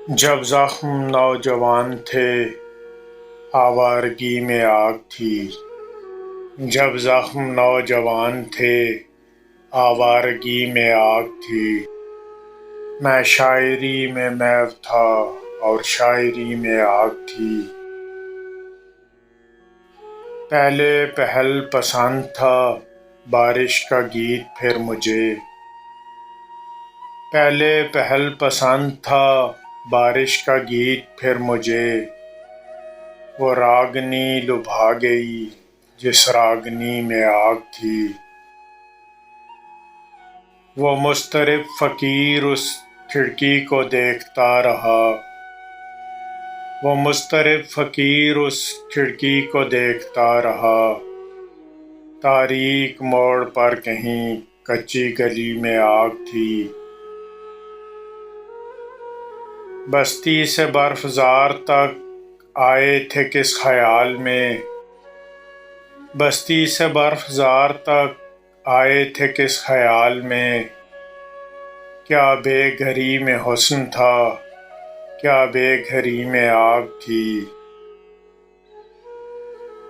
جب زخم نوجوان تھے آوارگی میں آگ تھی۔ جب زخم نوجوان تھے آوارگی میں آگ تھی۔ میں شاعری میں محو تھا اور شاعری میں آگ تھی۔ پہلے پہل پسند تھا بارش کا گیت پھر مجھے۔ پہلے پہل پسند تھا بارش کا گیت پھر مجھے۔ وہ راگنی لبھا گئی جس راگنی میں آگ تھی۔ وہ مضطرب فقیر اس کھڑکی کو دیکھتا رہا۔ وہ مضطرب فقیر اس کھڑکی کو دیکھتا رہا۔ تاریک موڑ پر کہیں کچی گلی میں آگ تھی۔ بستی سے برف زار تک آئے تھے کس خیال میں۔ بستی سے برف زار تک آئے تھے کس خیال میں۔ کیا بے گھری میں حسن تھا کیا بے گھری میں آگ تھی۔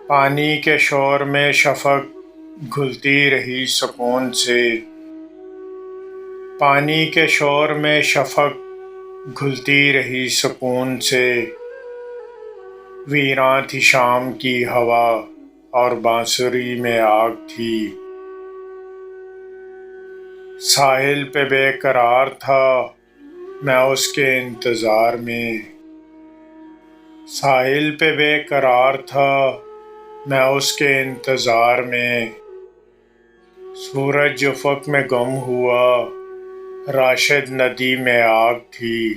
پانی کے شور میں شفق گھلتی رہی سکون سے۔ پانی کے شور میں شفق گھلتی رہی سکون سے۔ ویراں تھی شام کی ہوا اور بانسری میں آگ تھی۔ ساحل پہ بے قرار تھا میں اس کے انتظار میں۔ ساحل پہ بے قرار تھا میں اس کے انتظار میں۔ سورج افق میں گم ہوا راشد ندی میں آگ تھی۔